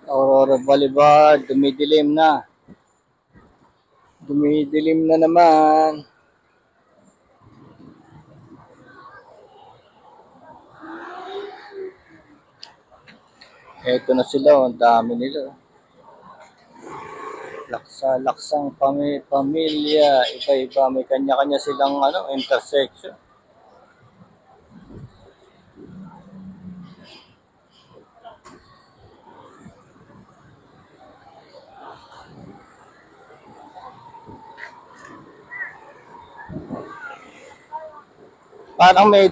Aurora Boulevard, dumidilim na. Dumidilim na naman. Eto na sila, ang dami nila. Laksang pamilya, iba-iba, may kanya-kanya silang intersection. Parang may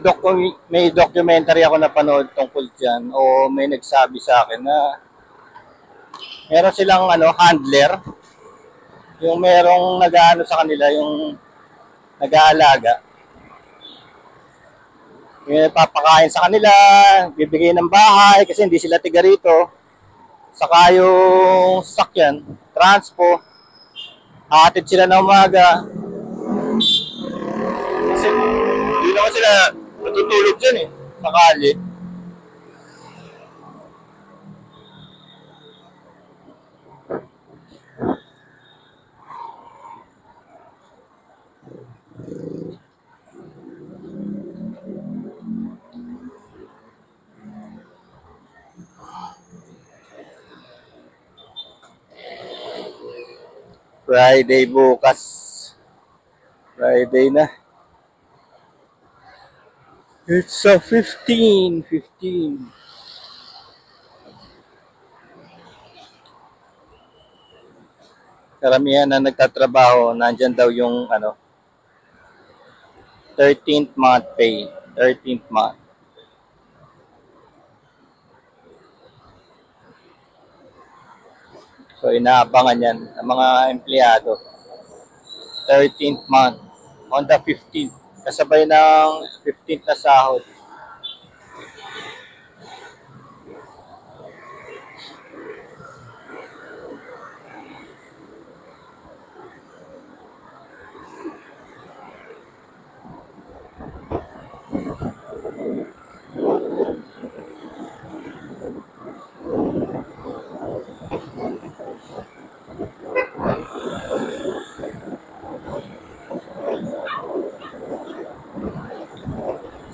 documentary ako napanood tungkol diyan o may nagsabi sa akin na meron silang handler, yung merong nag-aano sa kanila, yung nag-aalaga. Yung papakain sa kanila, bibigay ng bahay kasi hindi sila tiga rito. Saka yung sakyan, transpo, hatid sila na umaga. Kasi hindi naman sila natutulog dyan sa kali. Friday bukas. Friday na. It's a 15. Karamihan na nagtatrabaho, nandyan daw yung 13th month pay. 13th month. So inaabangan yan ang mga empleyado. 13th month on the 15th. Kasabay ng 15th na sahod.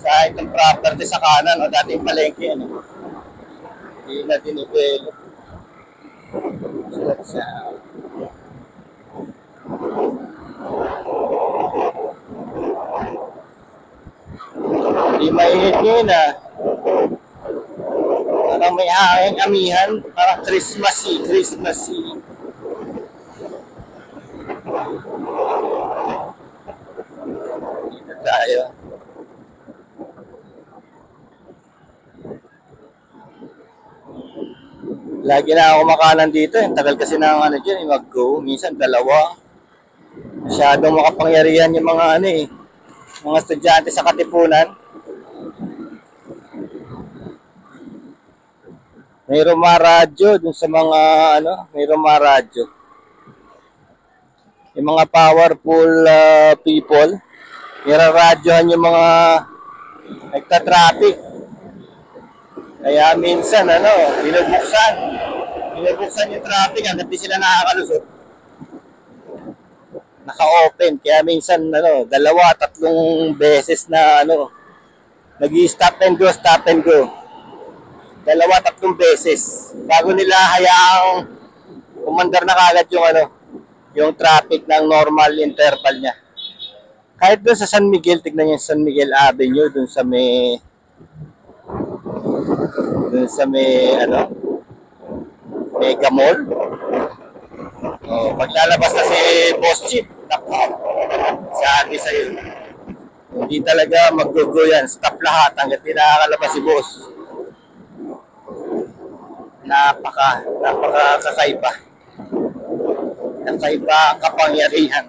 Sa itong property sa kanan, dating palengke hindi na dinevelop. So, hindi mainit yun Parang may hangin amihan, parang Christmassy. Dito tayo. Lagi na ako makanan dito. Ang tagal kasi ng dyan, mag-go. Minsan dalawa. Masyadong makapangyarihan yung mga mga estudyante sa Katipunan. May rumaradyo dun sa mga may rumaradyo. Yung mga powerful people, niraradyohan yung mga nagta-traffic. Kaya minsan binubuksan yung traffic hanggang di sila nakakalusot. Naka-open. Kaya minsan dalawa, tatlong beses na nag-stop and go. Dalawa, tatlong beses bago nila hayaang umandar na kagad yung traffic ng normal interval niya. Kahit doon sa San Miguel, tignan niyo San Miguel Avenue, doon sa may Mega Mall. Paglalabas na si Boss Chief, sabi sa'yo, hindi talaga mag-go yan. Stop lahat hanggang nakakalabas si Boss. Kakaiba ang kapangyarihan.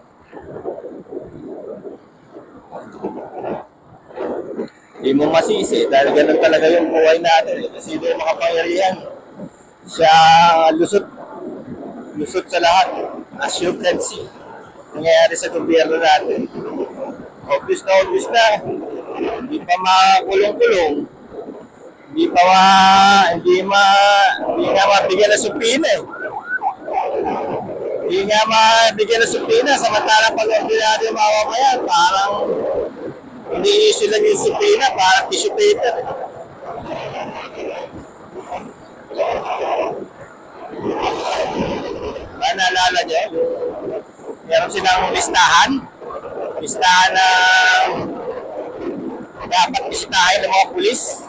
Hindi mo masisi dahil ganun talaga yung buhay natin. Kasi ito yung makapangyarihan. Siya lusot sa lahat. As you can see, nangyayari sa gobyerno natin. Obvious na. Hindi pa makulong-kulong. Hindi nga mabigyan ng supina eh. Hindi nga mabigyan ng supina, samantalang pag-order yung mga mamayan, parang ini-issue lang yung supina, parang tissue paper. Naalala niyo? Meron silang listahan na dapat bisitahin ng mga pulis.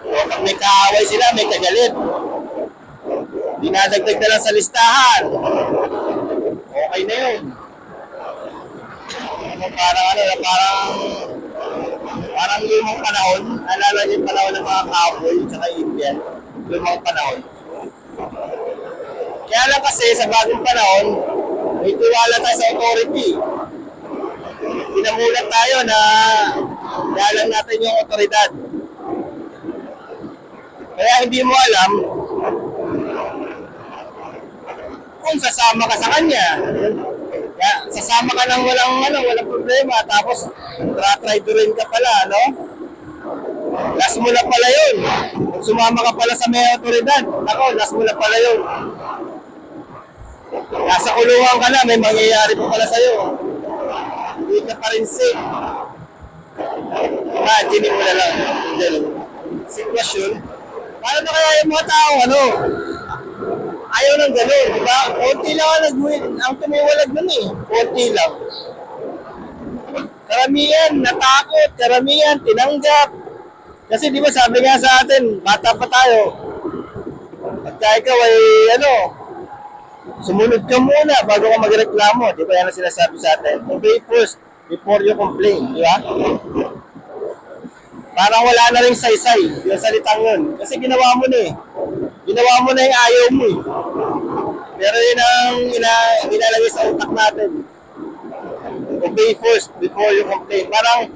O pag may kaaway sila, may kagalit. Dinadagdag na lang sa listahan. Okay na yun. Parang lumang panahon. Alala niyo yung panahon ng mga cowboy tsaka Indian. Lumang panahon. Kaya lang kasi sa bagong panahon, may tiwala tayo sa authority. Pinamulat tayo na dalang natin yung otoridad. Kaya hindi mo alam kung sasama ka sa kanya. Kaya sasama ka ng walang problema, tapos tra-traidorin ka pala, no? Last mo na pala yun. Kung sumama ka pala sa may otoridad, ako, last mo na pala yun. Nasa kulungan ka na, may mangyayari pa pala sa'yo. Hindi ka pa rin safe. Imagine mo na lang. Sitwasyon. Paano na kaya yung mga tao, ayaw ng gano'n, di ba? Konti lang ang tumiwalag nun eh. Konti lang. Karamihan, natakot. Karamihan, tinanggap. Kasi di ba sabi nga sa atin, bata pa tayo. Pagka ikaw ay, sumunod ka muna bago ka magreklamo. Di ba yan ang sinasabi sa atin? Obey first before you complain. Di ba? Parang wala na rin saysay yung salitang yun. Kasi ginawa mo na eh. Ginawa mo na yung ayaw mo eh. Pero yun ang inalagay sa utak natin. Obey first before you complain. Parang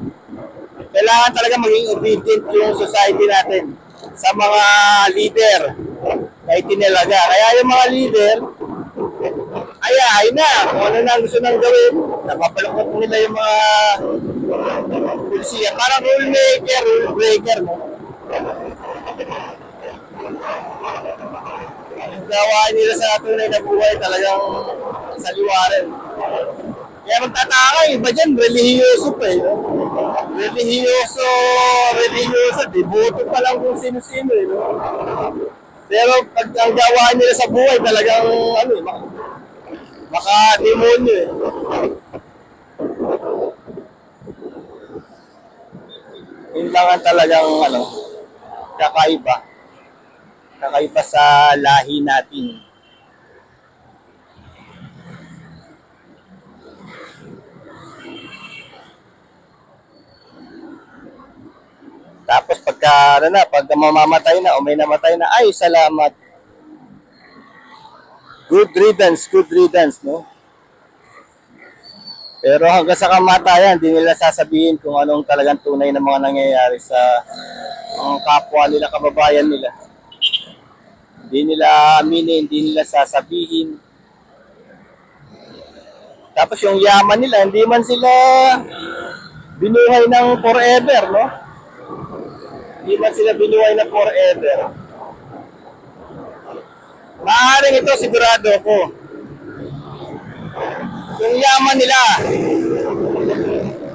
kailangan talaga maging obedient yung society natin sa mga leader na itinalaga. Kaya yung mga leader, ayahay na kung ano na gusto nang gawin. Napapalukot nila yung mga pulisiya. Parang rule breaker, no? Ang gawain nila sa tunay na buhay talagang saliwarin. Kaya magtataka, iba dyan, relihiyoso pa eh. No? Relihiyoso, deboto pa lang kung sino-sino eh. No? Pero pag ang gawain nila sa buhay talagang maka-demonyo eh. Yun lang ang talagang kakaiba. Kakaiba sa lahi natin. Tapos pagka mamamatay na o may namatay na, ay salamat. Good riddance, no? Pero hanggang sa kamatayan, hindi nila sasabihin kung anong talagang tunay na mga nangyayari sa kapwa nila, kababayan nila. Hindi nila aminin, hindi nila sasabihin. Tapos yung yaman nila, hindi man sila binuhay ng forever, no? Hindi man sila binuhay ng forever. Maaaring ito, sigurado ko. Yung yaman nila,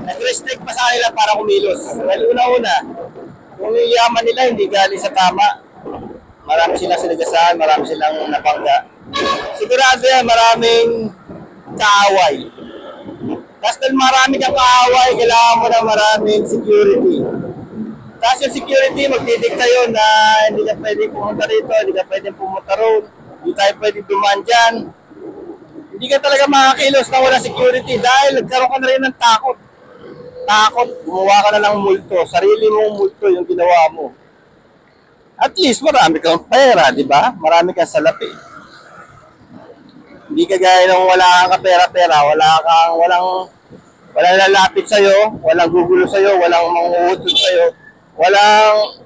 nag-restrict pa sa kanila para kumilos. Dahil una-una, kung yung yaman nila hindi galing sa tama, marami silang sinagasaan, marami silang napangga. Sigurado yan, maraming kaaway. Tapos dahil marami kang kaaway, kailangan mo na maraming security. Tapos yung security, magdidikta yun na hindi ka pwedeng pumunta rito, hindi ka pwedeng pumunta roon, hindi tayo pwedeng dumaan dyan. Hindi ka talaga makakilos na wala security dahil nagkaroon ka na rin ng takot. Takot, gumawa ka na ng multo, sarili mong multo yung ginawa mo. At least marami kang pera, di ba? Marami kang salapi. Hindi ka gaya nung wala kang pera-pera, walang lalapit sa'yo, walang gugulo sa'yo, walang manghuhutod sa'yo, walang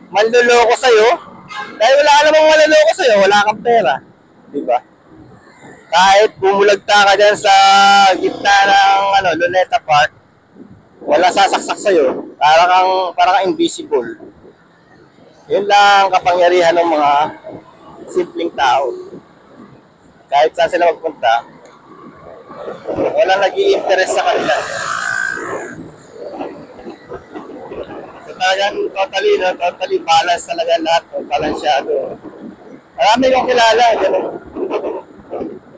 manloloko sa'yo. Dahil wala ka namang manloloko sa'yo, wala kang pera. Di ba? Kahit bumulagta ka dyan sa gitna ng Luneta Park, wala sasaksak sa'yo. Para kang invisible. Yun lang kapangyarihan ng mga simpleng tao. Kahit saan sila magpunta, walang nag-i-interest sa kanila. So talagang totally balance talaga lahat. Balansyado. Marami yung kilala, gano'n.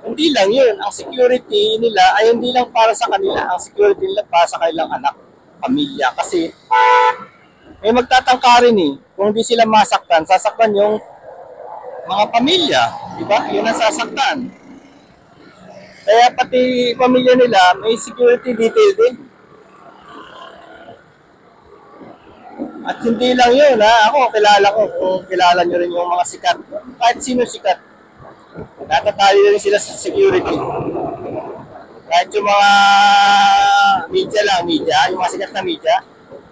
Hindi lang yun. Ang security nila ay hindi lang para sa kanila. Ang security nila para sa kanilang anak, pamilya. Kasi may magtatangka rin eh. Kung hindi sila masaktan, sasaktan yung mga pamilya. Diba? Yun ang sasaktan. Kaya pati pamilya nila, may security detail din. At hindi lang yun, ha? Ako, kilala ko. Kung kilala nyo rin yung mga sikat. Kahit sino sikat. Natatali rin sila sa security. Kahit yung mga media, yung mga sikat na media,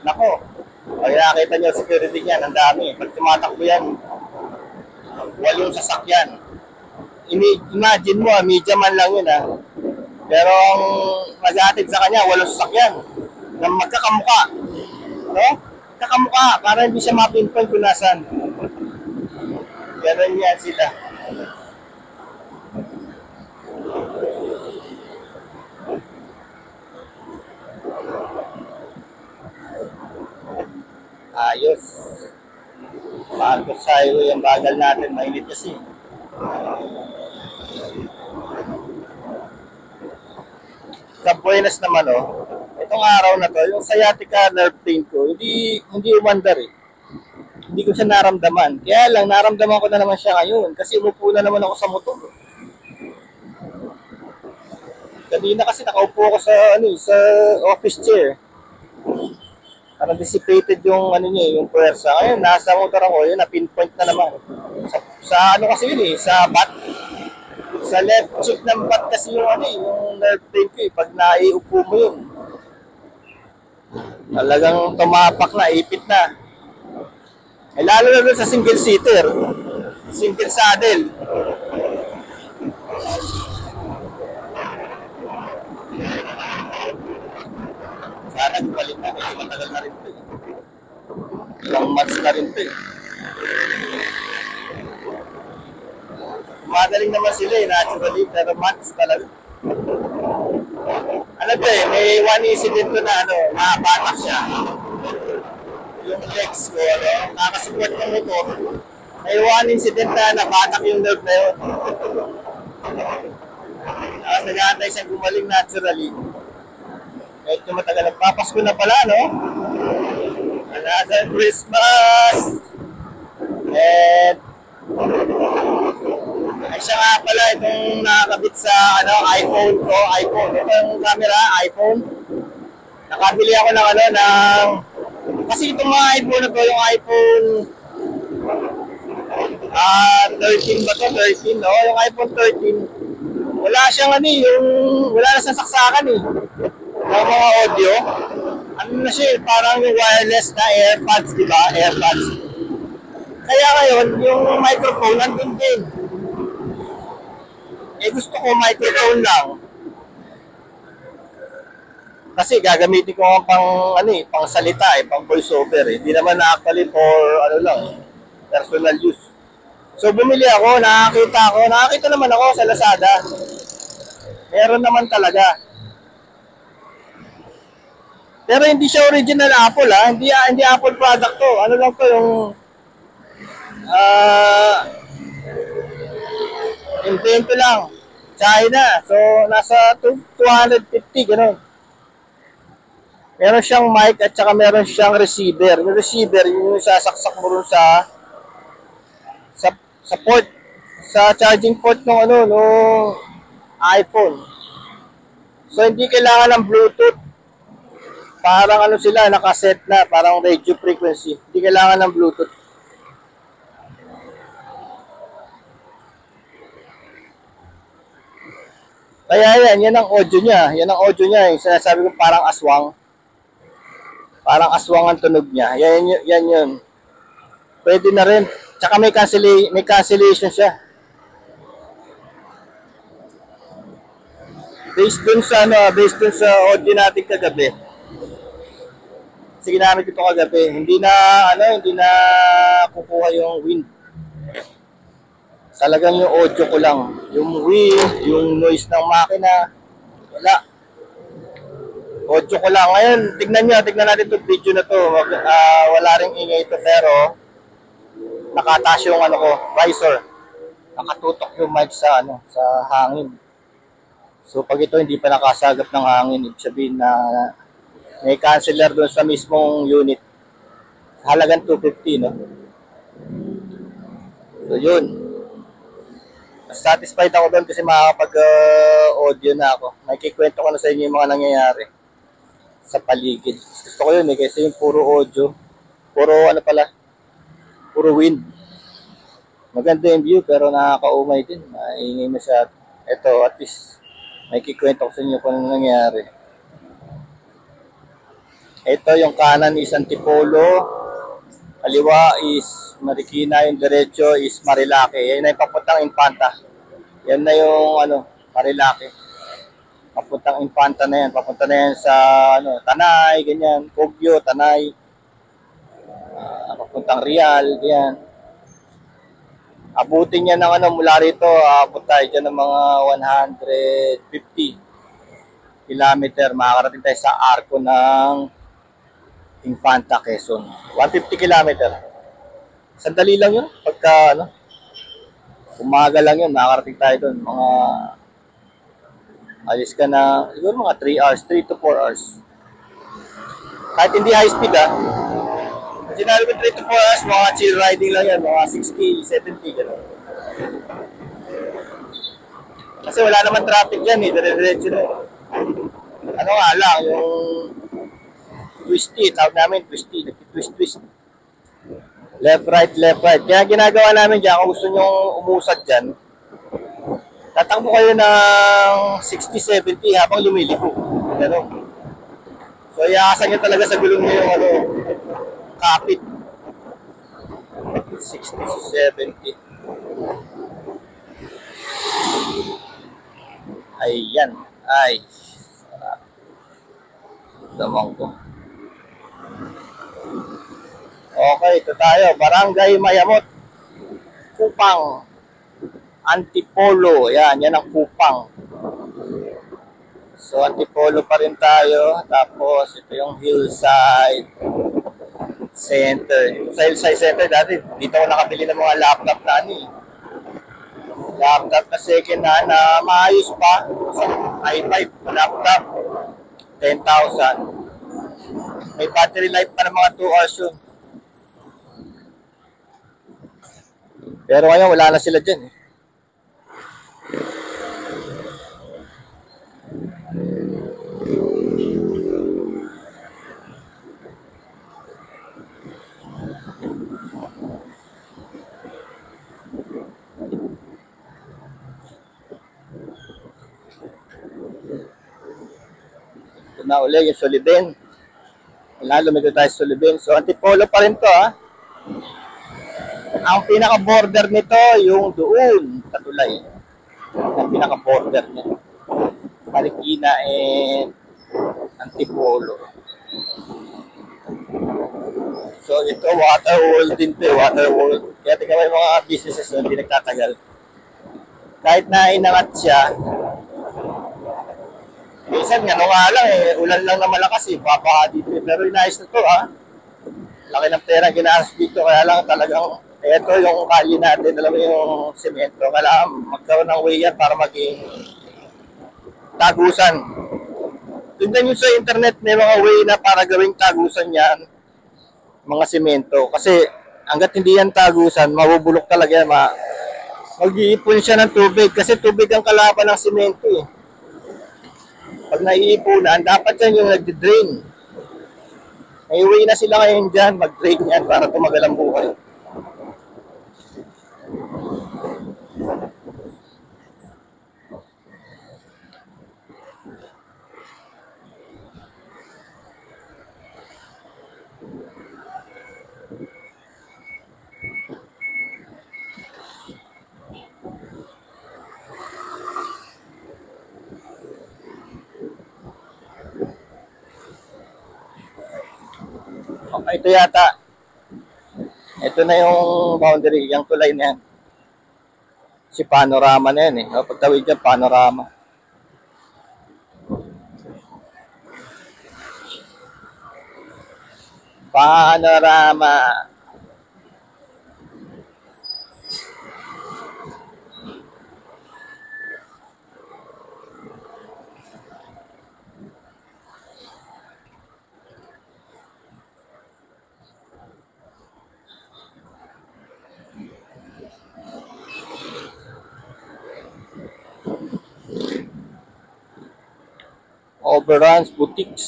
nako, pag nakita nyo security niyan, ang dami. Pag tumatakbo yan, 8 sasakyan. Imagine mo, media man lang yun, ha? Pero ang mag-atid sa kanya, 8 sasakyan na magkakamuka. No? Magkakamuka, para hindi siya mapinpoint kung nasan. Ganun yan sila. Ayos. Marcos Highway ang bagal natin. Mainit kasi. Sa Buenas naman, oh. Itong araw na to, yung sciatica nerve pain ko, hindi umandar eh. Hindi ko siya naramdaman. Kaya lang, naramdaman ko na naman siya ngayon. Kasi umupo na naman ako sa motor. Kanina kasi nakaupo ako sa office chair. Parang dissipated yung yung puwersa. Ngayon, nasa motor ako, yun, na-pinpoint na naman. Sa kasi yun eh, sa bat. Sa left cheek ng bat kasi yung nerve pain ko eh, pag naiupo mo yun. Talagang tumapak na, ipit na. Eh, lalo na doon sa single seater. Single saddle. Sana gumaling na. Medyo matagal na rin ito. Ilang months na rin ito. Madaling naman sila naturally. Pero months talaga. May one incident to na nakabatak siya. Yung legs ko, nakasupport ng motor. May one incident na nabatak yung nerve na yun. Tapos nag-aantay siyang gumaling naturally. Medyo matagal. Nagpapasko na pala, no? Another Christmas! And ay siya nga pala itong nakakabit sa iPhone ko. iPhone. Ito yung camera, iPhone. Nakabili ako ng kasi itong mga iPhone na to, yung iPhone 13 ba to? 13, no? Yung iPhone 13, wala siyang wala na siyang saksakan eh. Yung mga audio, na siya, parang yung wireless na AirPods, di ba? AirPods. Kaya ngayon, yung microphone, nandun din. Gusto ko microphone lang. Kasi gagamitin ko pang salita pang voiceover eh. Hindi naman actually for personal use. So bumili ako, nakakita naman ako sa Lazada. Meron naman talaga. Pero hindi siya original Apple ha. Hindi Apple product to. Ano lang to yung invento lang. China. So nasa 250 gano'n. Meron siyang mic at saka meron siyang receiver. Yung receiver, yung sasaksak mo rin sa port, sa charging port ng iPhone. So hindi kailangan ng Bluetooth. Parang sila, nakaset na, parang radio frequency. Hindi kailangan ng Bluetooth. Kaya yan ang audio niya. Yan ang audio niya. Yung sinasabi ko parang aswang. Parang aswang ang tunog niya. Yan yun. Pwede na rin. Tsaka may cancellation siya. Based dun sa audio natin kagabi. Kasi ginamit ko ito kagabi. Hindi na kukuha yung wind. Talagang yung audio ko lang. Yung wind, yung noise ng makina, wala. Audio ko lang. Ngayon, tignan natin itong video na to. Wala ring ingay ito, pero nakataas yung visor. Nakatutok yung mic sa hangin. So pag ito hindi pa nakasagap ng hangin, ibig sabihin na may canceller doon sa mismong unit. Halagang 250, no? So yun. Satisfied ako doon kasi makakapag-audio na ako. Nakikikwento ko na sa inyo yung mga nangyayari sa paligid. Gusto ko yun kasi yung puro audio, puro wind. Maganda yung view pero nakakaumay din. Maingay masyado. Ito, at least nakikikwento ko sa inyo kung ano nangyayari. Ito yung kanan is Antipolo, kaliwa is Marikina, yung diretso is Marilake. Yan na yung papuntang Infanta. Yan na yung Marilake. Papuntang Infanta na yan. Papunta na yan sa Tanay, ganyan. Kogyo, Tanay. Papuntang Real, yan. Abutin niya ng mula rito, abot tayo dyan ng mga 150 kilometer. Makakarating tayo sa arko ng Infanta, Quezon. 150 kilometer. Sandali lang yun. Pagka, umaga lang yun, makakarating tayo doon. Alis ka na, siguro mga 3 hours, 3 to 4 hours. Kahit hindi high speed, sinabi ko 3 to 4 hours, mga chill riding lang yan, mga 60, 70, gano'n. Kasi wala naman traffic dyan, dire-diretso na. Ano nga lang, yung twisty, tawag namin twisty, twist. Left, right. Kaya ginagawa namin dyan, kung gusto nyo umusad dyan, tatakbo kayo ng 60-70 habang lumiliko. Gano'n. So, iaasan nyo talaga sa gulong nyo yung kapit. 60-70. Ayan. Ay. Sarap. Damang ko. Okay, ito tayo. Barangay Mayamot. Kupang. Antipolo. Yan ang Kupang. So, Antipolo pa rin tayo. Tapos, ito yung Hillside Center. Sa Hillside Center, dati, dito ako nakabili ng mga laptop na laptop na second hand na maayos pa. i5 laptop. 10,000. May battery life pa ng mga 2 hours yun. Pero ngayon, wala na sila dyan. Ito na uli yung Solibin. Lumito tayo sa Solibin. So, Antipolo pa rin to, Ang pinaka-border nito, yung doon, Katulay. Ang pinaka-border niya. Marikina and Antipolo. So, ito, water world din to, water world. Kaya tingnan mo yung mga businesses na hindi nagtatagal. Kahit na inangat siya, minsan nga lang ulan lang na malakas papaha dito. Pero inayos na to, Laki ng pera ginahas dito, kaya lang talagang ito yung kalye natin, alam mo yung semento. Kailangan magkaroon ng way yan para maging tagusan. Tignan nyo sa internet, may mga way na para gawing tagusan yan, mga semento. Kasi hanggat hindi yan tagusan, mabubulok talaga yan. Mag-iipon siya ng tubig kasi tubig ang kalaban ng semento. Pag naiipunan, dapat yan yung nagdi-drain. May way na sila ngayon dyan, mag-drain yan para tumagal ang buhay. Ito yata. Ito na yung boundary, yung tulay na yan. Si panorama na yan eh. O, pagtawid dyan, panorama. Panorama. Overruns Boutiques.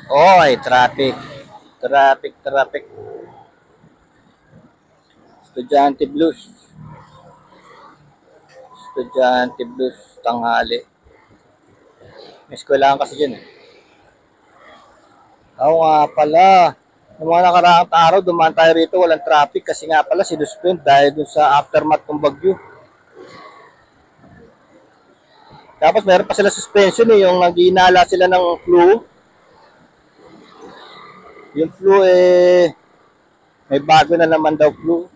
Oh, ay traffic. Traffic. Estudyante Blues. Estudyante Blues, tanghali. May eskwelahan kasi dyan eh. Oo nga pala. Noong mga nakaraang araw, dumaan tayo rito, walang traffic kasi nga pala sinuspend dahil dun sa aftermath ng bagyo. Tapos meron pa sila suspension eh, yung nag-iinala sila ng flu. Yung flu eh, may bago na naman daw flu.